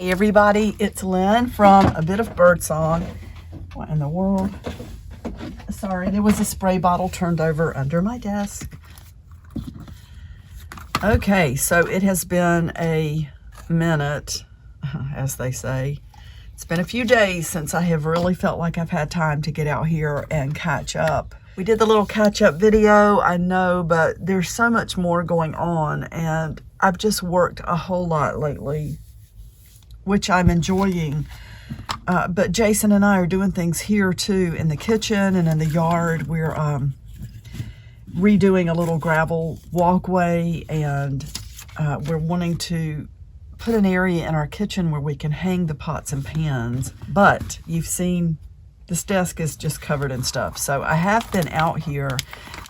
Hey everybody, it's Lynn from A Bit of Birdsong. What in the world? Sorry, there was a spray bottle turned over under my desk. Okay, so it has been a minute, as they say. It's been a few days since I have really felt like I've had time to get out here and catch up. We did the little catch-up video, I know, but there's so much more going on, and I've just worked a whole lot lately, which I'm enjoying. But Jason and I are doing things here too, in the kitchen and in the yard. We're redoing a little gravel walkway, and we're wanting to put an area in our kitchen where we can hang the pots and pans. But you've seen this desk is just covered in stuff. So I have been out here.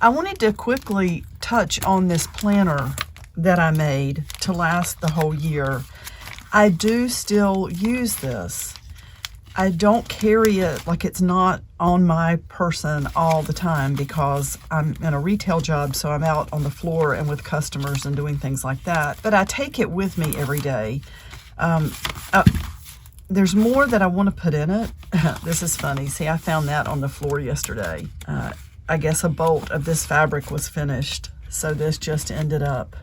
I wanted to quickly touch on this planner that I made to last the whole year. I do still use this. I don't carry it, like it's not on my person all the time because I'm in a retail job, so I'm out on the floor and with customers and doing things like that. But I take it with me every day. There's more that I want to put in it. This is funny. See, I found that on the floor yesterday. I guess a bolt of this fabric was finished, so this just ended up.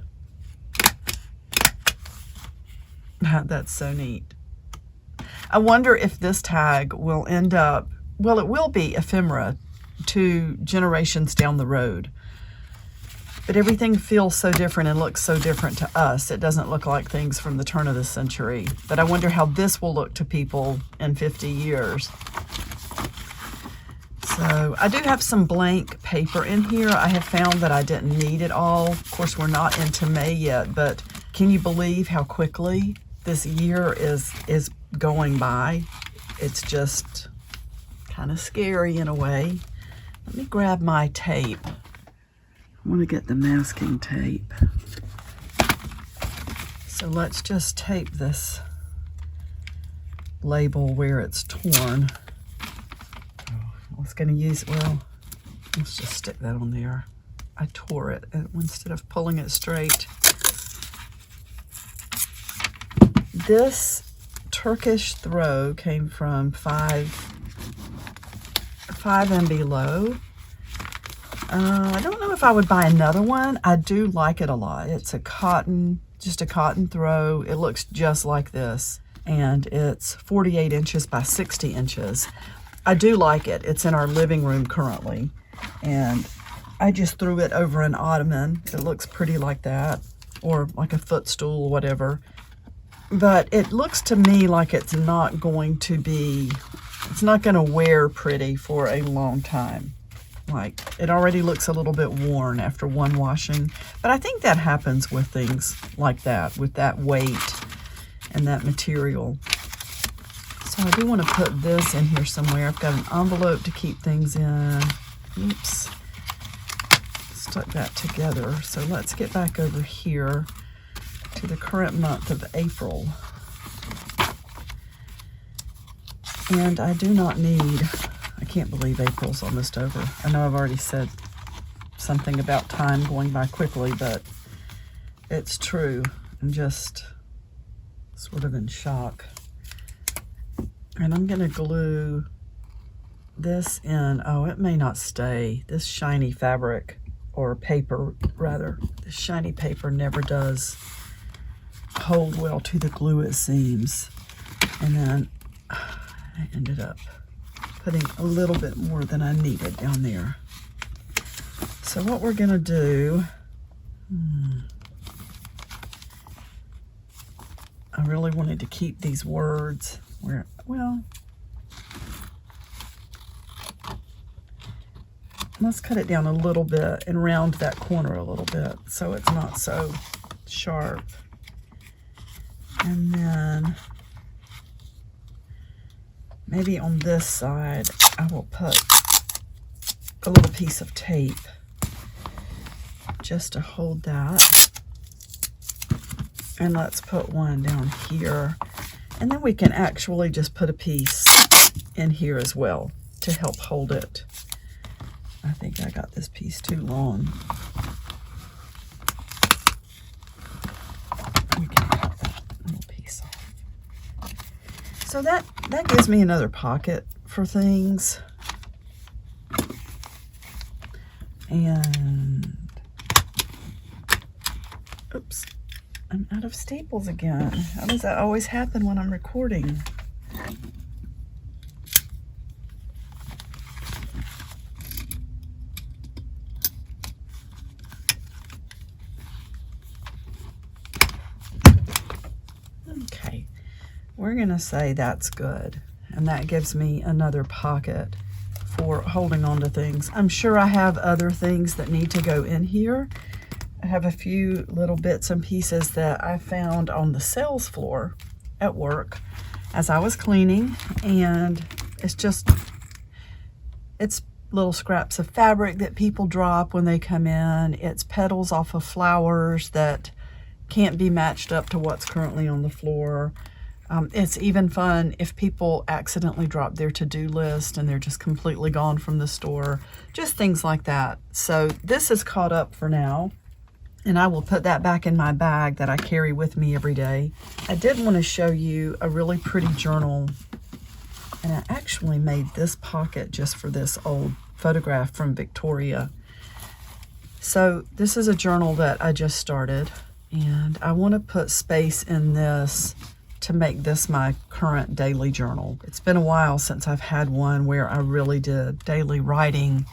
That's so neat. I wonder if this tag will end up, well, it will be ephemera to generations down the road. But everything feels so different and looks so different to us. It doesn't look like things from the turn of the century. But I wonder how this will look to people in 50 years. So I do have some blank paper in here. I have found that I didn't need it all. Of course, we're not into May yet, but can you believe how quickly this year is going by? It's just kind of scary in a way. Let me grab my tape. I want to get the masking tape. So let's just tape this label where it's torn. I was going to use, well, let's just stick that on there. I tore it instead of pulling it straight. This Turkish throw came from 5 and below. I don't know if I would buy another one. I do like it a lot. It's a cotton, just a cotton throw. It looks just like this, and it's 48 inches by 60 inches. I do like it. It's in our living room currently, and I just threw it over an ottoman. It looks pretty like that, or like a footstool or whatever. But it looks to me like it's not going to be, it's not going to wear pretty for a long time. Like, it already looks a little bit worn after one washing. But I think that happens with things like that, with that weight and that material. So I do want to put this in here somewhere. I've got an envelope to keep things in. Oops. Stuck that together. So let's get back over here to the current month of April. And I do not need, I can't believe April's almost over. I know I've already said something about time going by quickly, but it's true. I'm just sort of in shock. And I'm going to glue this in. Oh, it may not stay. This shiny fabric, or paper rather, this shiny paper never does hold well to the glue, it seems. And then I ended up putting a little bit more than I needed down there. So what we're gonna do, I really wanted to keep these words where, well, let's cut it down a little bit and round that corner a little bit so it's not so sharp. And then maybe on this side, I will put a little piece of tape just to hold that. And let's put one down here. And then we can actually just put a piece in here as well to help hold it. I think I got this piece too long. We can cut that little piece off. So that gives me another pocket for things. And, oops, I'm out of staples again. How does that always happen when I'm recording? Okay, we're gonna say that's good. And that gives me another pocket for holding on to things. I'm sure I have other things that need to go in here. I have a few little bits and pieces that I found on the sales floor at work as I was cleaning, and it's little scraps of fabric that people drop when they come in. It's petals off of flowers that can't be matched up to what's currently on the floor. It's even fun if people accidentally drop their to-do list and they're just completely gone from the store, just things like that. So this is caught up for now, and I will put that back in my bag that I carry with me every day. I did want to show you a really pretty journal, and I actually made this pocket just for this old photograph from Victoria. So this is a journal that I just started, and I want to put space in this to make this my current daily journal. It's been a while since I've had one where I really did daily writing,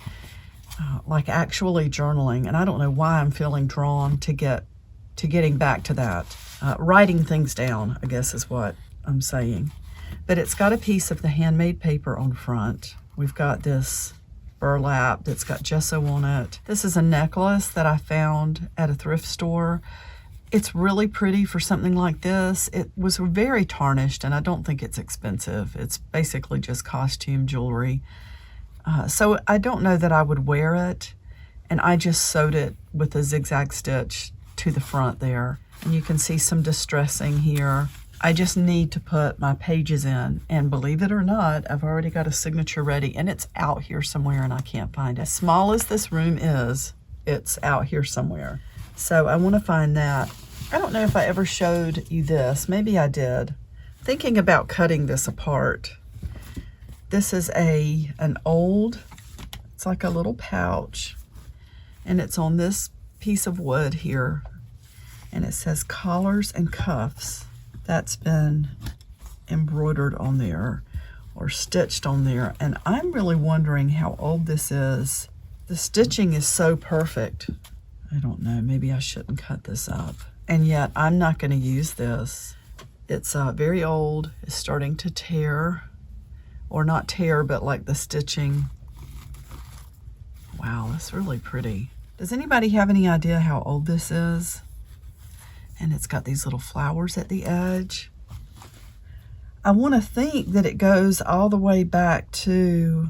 like actually journaling, and I don't know why I'm feeling drawn to getting back to that. Writing things down, I guess is what I'm saying. But it's got a piece of the handmade paper on front. We've got this burlap that's got gesso on it. This is a necklace that I found at a thrift store. It's really pretty for something like this. It was very tarnished, and I don't think it's expensive. It's basically just costume jewelry. So I don't know that I would wear it, and I just sewed it with a zigzag stitch to the front there. And you can see some distressing here. I just need to put my pages in, and believe it or not, I've already got a signature ready, and it's out here somewhere and I can't find it. As small as this room is, it's out here somewhere. So I want to find that. I don't know if I ever showed you this. Maybe I did. Thinking about cutting this apart. This is an old, it's like a little pouch, and it's on this piece of wood here, and it says collars and cuffs. That's been embroidered on there or stitched on there, and I'm really wondering how old this is. The stitching is so perfect. I don't know, maybe I shouldn't cut this up. And yet I'm not going to use this. It's very old. It's starting to tear, or not tear, but like the stitching. Wow, that's really pretty. Does anybody have any idea how old this is? And it's got these little flowers at the edge. I want to think that it goes all the way back to,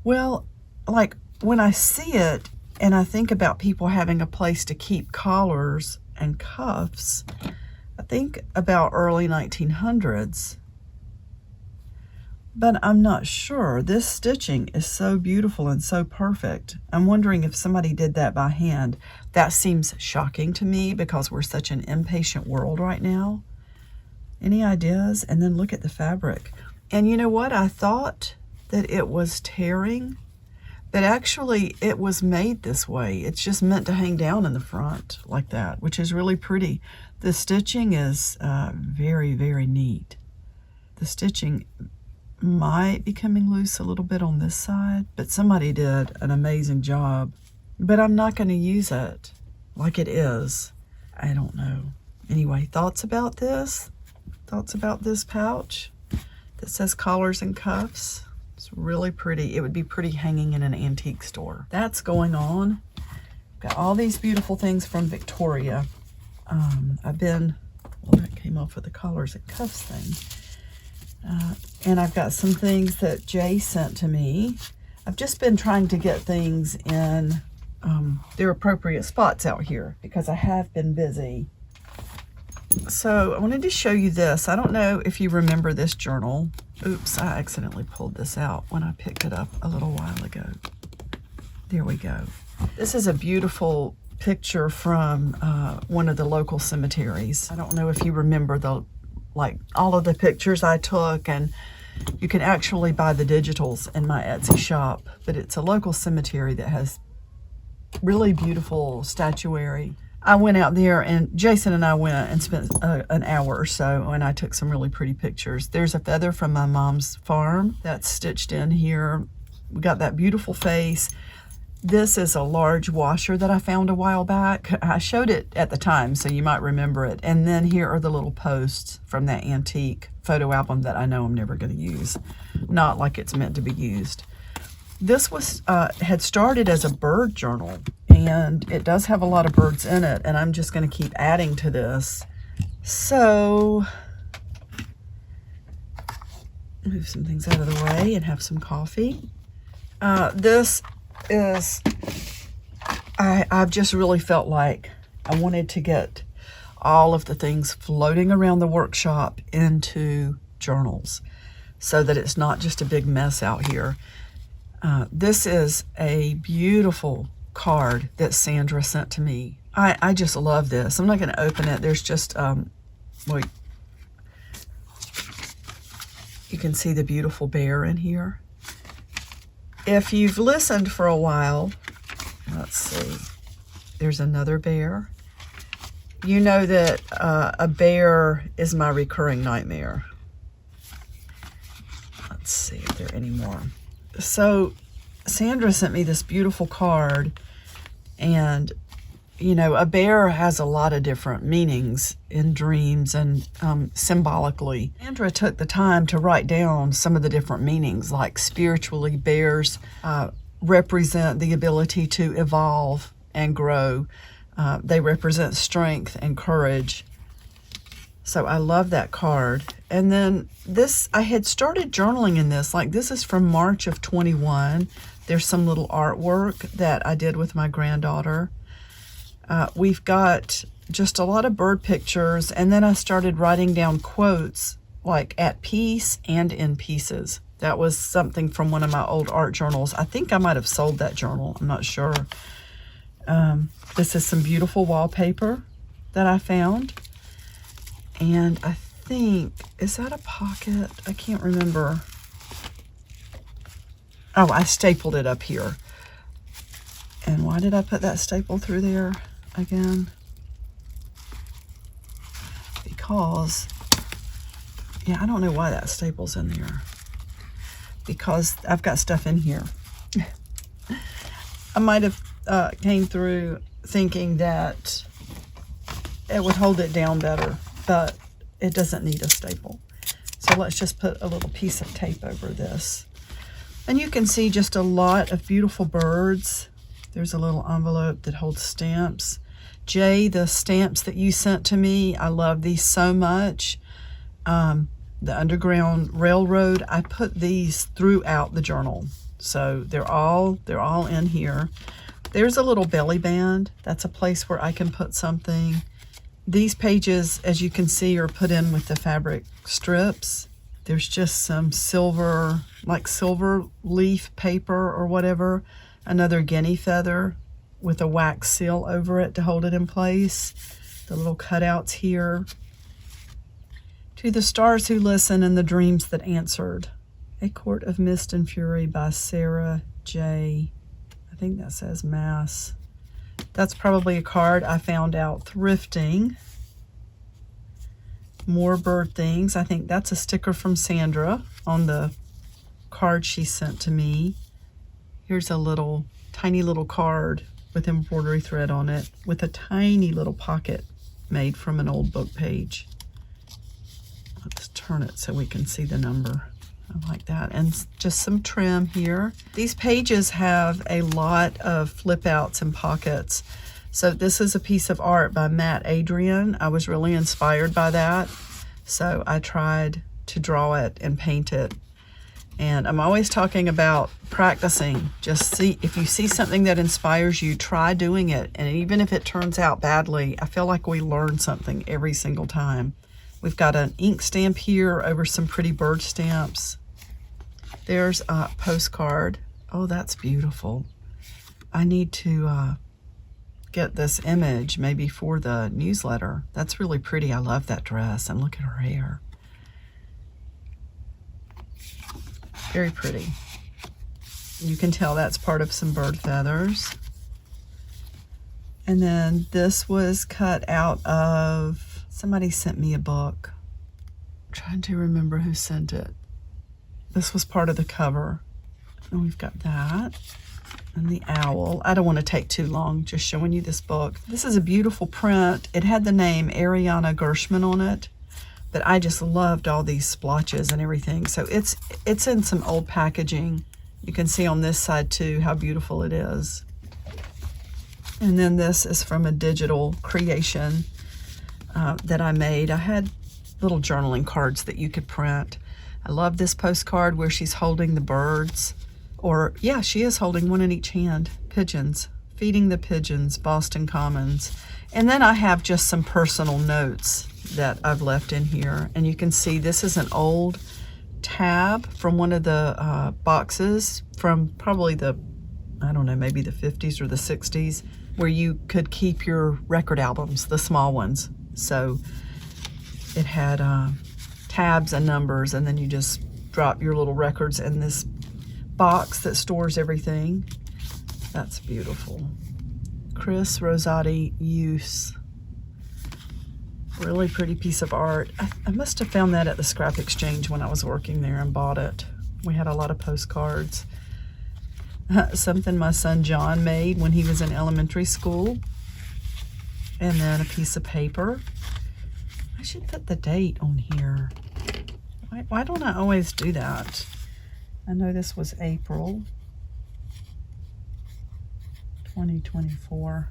well, like when I see it and I think about people having a place to keep collars and cuffs, I think about early 1900s. But I'm not sure. This stitching is so beautiful and so perfect. I'm wondering if somebody did that by hand. That seems shocking to me because we're such an impatient world right now. Any ideas? And then look at the fabric. And you know what? I thought that it was tearing, but actually it was made this way. It's just meant to hang down in the front like that, which is really pretty. The stitching is very, very neat. The stitching might be coming loose a little bit on this side, but somebody did an amazing job. But I'm not going to use it like it is. I don't know. Anyway, thoughts about this? Thoughts about this pouch that says collars and cuffs? It's really pretty. It would be pretty hanging in an antique store. That's going on. Got all these beautiful things from Victoria. Well, that came off with the collars and cuffs thing. And I've got some things that Jay sent to me. I've just been trying to get things in their appropriate spots out here because I have been busy. So I wanted to show you this. I don't know if you remember this journal. Oops, I accidentally pulled this out when I picked it up a little while ago. There we go. This is a beautiful picture from one of the local cemeteries. I don't know if you remember the like all of the pictures I took, and you can actually buy the digitals in my Etsy shop. But it's a local cemetery that has really beautiful statuary. I went out there, and Jason and I went and spent an hour or so, and I took some really pretty pictures. There's a feather from my mom's farm that's stitched in here. We got that beautiful face. This is a large washer that I found a while back. I showed it at the time, so you might remember it. And then here are the little posts from that antique photo album that I know I'm never going to use. Not like it's meant to be used. This was had started as a bird journal, and it does have a lot of birds in it, and I'm just going to keep adding to this. So, move some things out of the way and have some coffee. This is, I've just really felt like I wanted to get all of the things floating around the workshop into journals so that it's not just a big mess out here. This is a beautiful card that Sandra sent to me. I just love this. I'm not going to open it. There's just, wait. You can see the beautiful bear in here. If you've listened for a while, let's see, there's another bear. You know that a bear is my recurring nightmare. Let's see if there are any more. So Sandra sent me this beautiful card, and you know, a bear has a lot of different meanings in dreams and symbolically. Sandra took the time to write down some of the different meanings, like spiritually, bears represent the ability to evolve and grow. They represent strength and courage. So I love that card. And then this, I had started journaling in this, like this is from March of 21. There's some little artwork that I did with my granddaughter. We've got just a lot of bird pictures, and then I started writing down quotes like at peace and in pieces. That was something from one of my old art journals. I think I might have sold that journal. I'm not sure. This is some beautiful wallpaper that I found. And I think, is that a pocket? I can't remember. Oh, I stapled it up here. And why did I put that staple through there again? Because, yeah, I don't know why that staple's in there. Because I've got stuff in here. I might have came through thinking that it would hold it down better, but it doesn't need a staple. So let's just put a little piece of tape over this. And you can see just a lot of beautiful birds. There's a little envelope that holds stamps. Jay, the stamps that you sent to me, I love these so much. The Underground Railroad, I put these throughout the journal. So they're all in here. There's a little belly band. That's a place where I can put something. These pages, as you can see, are put in with the fabric strips. There's just some silver, like silver leaf paper or whatever. Another guinea feather with a wax seal over it to hold it in place. The little cutouts here. To the Stars Who Listen and the Dreams That Answered. A Court of Mist and Fury by Sarah J. I think that says Mass. That's probably a card I found out thrifting. More bird things. I think that's a sticker from Sandra on the card she sent to me. Here's a little, tiny little card with embroidery thread on it with a tiny little pocket made from an old book page. Let's turn it so we can see the number. I like that. And just some trim here. These pages have a lot of flip outs and pockets. So this is a piece of art by Matt Adrian. I was really inspired by that. So I tried to draw it and paint it. And I'm always talking about practicing. Just see, if you see something that inspires you, try doing it. And even if it turns out badly, I feel like we learn something every single time. We've got an ink stamp here over some pretty bird stamps. There's a postcard. Oh, that's beautiful. I need to get this image maybe for the newsletter. That's really pretty. I love that dress, and look at her hair. Very pretty. You can tell that's part of some bird feathers. And then this was cut out of, somebody sent me a book. I'm trying to remember who sent it. This was part of the cover. And we've got that. And the owl. I don't want to take too long just showing you this book. This is a beautiful print. It had the name Ariana Gershman on it, but I just loved all these splotches and everything. So it's in some old packaging. You can see on this side too how beautiful it is. And then this is from a digital creation that I made. I had little journaling cards that you could print. I love this postcard where she's holding the birds. Or, yeah, she is holding one in each hand. Pigeons. Feeding the pigeons, Boston Commons. And then I have just some personal notes that I've left in here. And you can see this is an old tab from one of the boxes from probably the, I don't know, maybe the 50s or the 60s, where you could keep your record albums, the small ones. So it had tabs and numbers, and then you just drop your little records in this box that stores everything. That's beautiful. Chris Rosati Use. Really pretty piece of art. I must have found that at the scrap exchange when I was working there and bought it. We had a lot of postcards. Something my son John made when he was in elementary school. And then a piece of paper. I should put the date on here. Why don't I always do that? I know this was April 2024.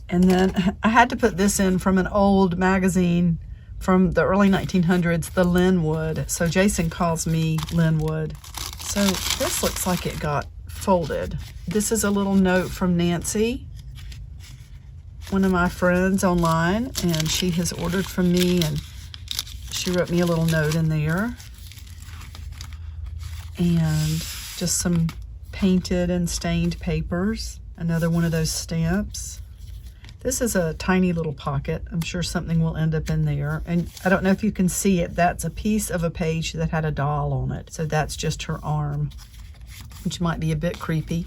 And then I had to put this in from an old magazine from the early 1900s, the Lynn Wood. So Jason calls me Lynn Wood. So this looks like it got folded. This is a little note from Nancy, one of my friends online, and she has ordered from me, and she wrote me a little note in there. And just some painted and stained papers. Another one of those stamps. This is a tiny little pocket. I'm sure something will end up in there. And I don't know if you can see it. That's a piece of a page that had a doll on it. So that's just her arm, which might be a bit creepy.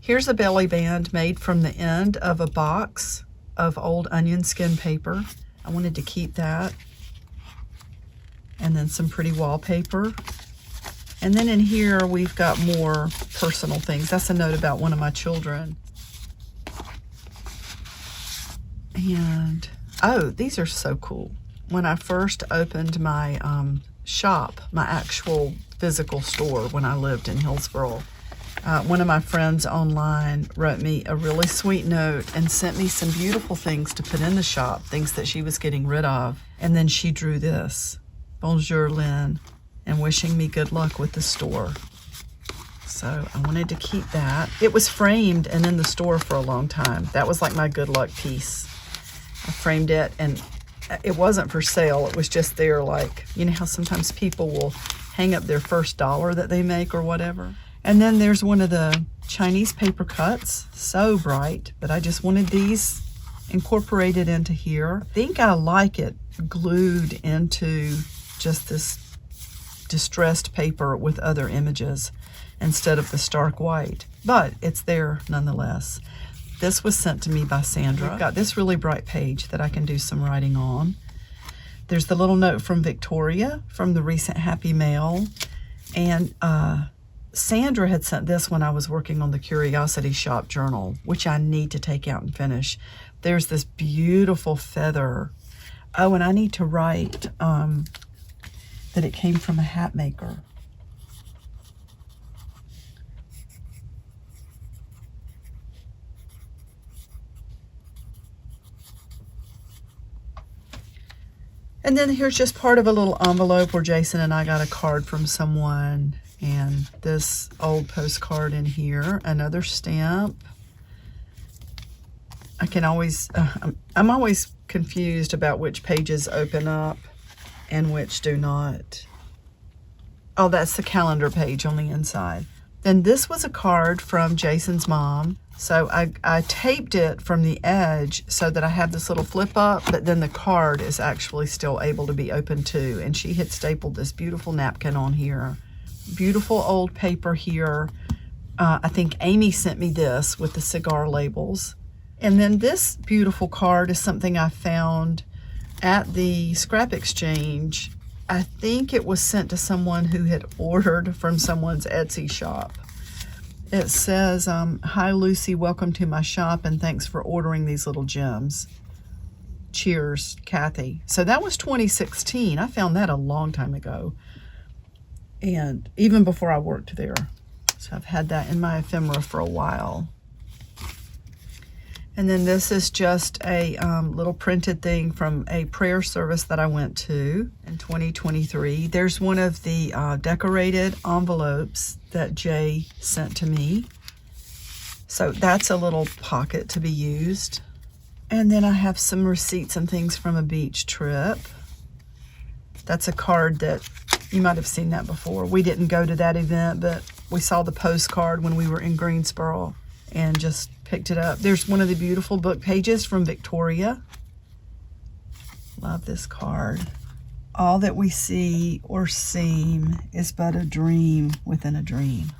Here's a belly band made from the end of a box of old onion skin paper. I wanted to keep that. And then some pretty wallpaper. And then in here, we've got more personal things. That's a note about one of my children. And, oh, these are so cool. When I first opened my shop, my actual physical store when I lived in Hillsboro, one of my friends online wrote me a really sweet note and sent me some beautiful things to put in the shop, things that she was getting rid of. And then she drew this, Bonjour, Lynn, and wishing me good luck with the store. So I wanted to keep that. It was framed and in the store for a long time. That was like my good luck piece. I framed it, and it wasn't for sale. It was just there, like, you know how sometimes people will hang up their first dollar that they make or whatever. And then there's one of the Chinese paper cuts, so bright, but I just wanted these incorporated into here. I think I like it glued into just this distressed paper with other images instead of the stark white, but it's there nonetheless. This was sent to me by Sandra. I've got this really bright page that I can do some writing on. There's the little note from Victoria from the recent Happy Mail, and Sandra had sent this when I was working on the Curiosity Shop journal, which I need to take out and finish. There's this beautiful feather. Oh, and I need to write that it came from a hat maker. And then here's just part of a little envelope where Jason and I got a card from someone, and this old postcard in here, another stamp. I can always, I'm always confused about which pages open up and which do not. Oh, that's the calendar page on the inside. Then this was a card from Jason's mom. So I taped it from the edge so that I have this little flip up, but then the card is actually still able to be opened too. And she had stapled this beautiful napkin on here. Beautiful old paper here. I think Amy sent me this with the cigar labels. And then this beautiful card is something I found at the scrap exchange. I think it was sent to someone who had ordered from someone's Etsy shop. It says, "Hi Lucy, welcome to my shop and thanks for ordering these little gems. Cheers, Kathy." So that was 2016. I found that a long time ago. And even before I worked there. So I've had that in my ephemera for a while. And then this is just a little printed thing from a prayer service that I went to in 2023. There's one of the decorated envelopes that Jay sent to me. So that's a little pocket to be used. And then I have some receipts and things from a beach trip. That's a card that you might have seen that before. We didn't go to that event, but we saw the postcard when we were in Greensboro and just picked it up. There's one of the beautiful book pages from Victoria. Love this card. All that we see or seem is but a dream within a dream.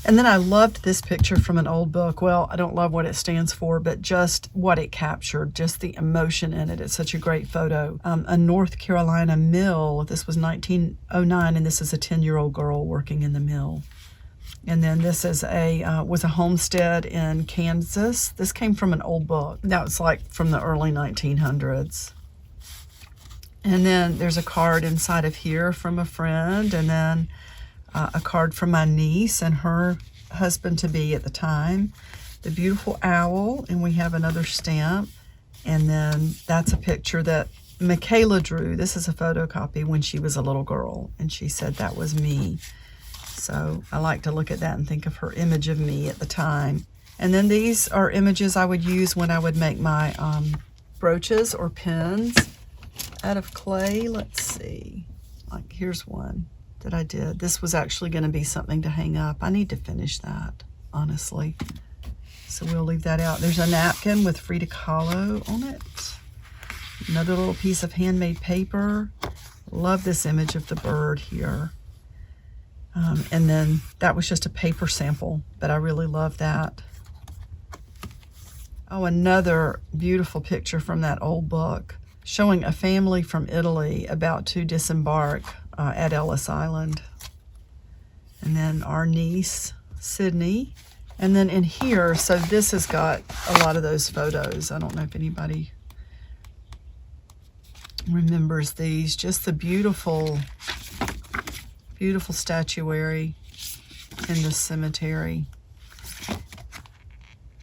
And then I loved this picture from an old book. Well, I don't love what it stands for, but just what it captured, just the emotion in it. It's such a great photo. A North Carolina mill. This was 1909, and this is a 10-year-old girl working in the mill. And then this is was a homestead in Kansas. This came from an old book. That was like from the early 1900s. And then there's a card inside of here from a friend, and then a card from my niece and her husband-to-be at the time. The beautiful owl, and we have another stamp. And then that's a picture that Michaela drew. This is a photocopy when she was a little girl, and she said that was me. So I like to look at that and think of her image of me at the time. And then these are images I would use when I would make my brooches or pins out of clay. Let's see. Like here's one that I did. This was actually going to be something to hang up. I need to finish that, honestly. So we'll leave that out. There's a napkin with Frida Kahlo on it. Another little piece of handmade paper. Love this image of the bird here. And then that was just a paper sample, but I really love that. Oh, another beautiful picture from that old book showing a family from Italy about to disembark at Ellis Island. And then our niece, Sydney. And then in here, so this has got a lot of those photos. I don't know if anybody remembers these. Just the beautiful, beautiful statuary in the cemetery.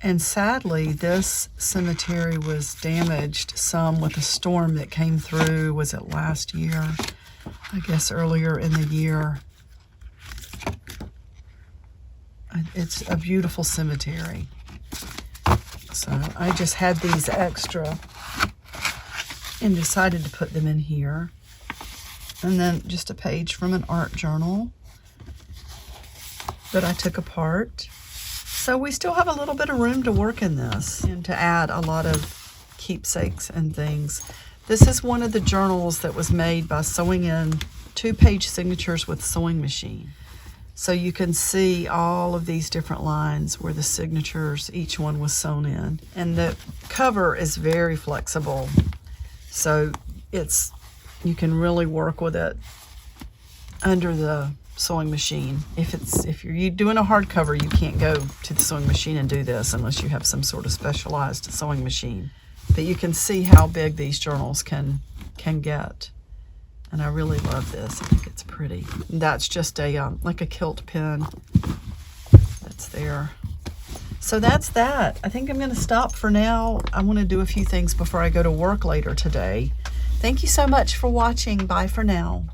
And sadly, this cemetery was damaged some with a storm that came through. Was it last year? I guess earlier in the year. It's a beautiful cemetery. So I just had these extra and decided to put them in here. And then just a page from an art journal that I took apart. So we still have a little bit of room to work in this and to add a lot of keepsakes and things. This is one of the journals that was made by sewing in 2-page signatures with sewing machine. So you can see all of these different lines where the signatures, each one was sewn in. And the cover is very flexible. So you can really work with it under the sewing machine. If you're doing a hardcover, you can't go to the sewing machine and do this unless you have some sort of specialized sewing machine. But you can see how big these journals can get. And I really love this. I think it's pretty. That's just a like a kilt pin that's there. So that's that. I think I'm going to stop for now. I want to do a few things before I go to work later today. Thank you so much for watching. Bye for now.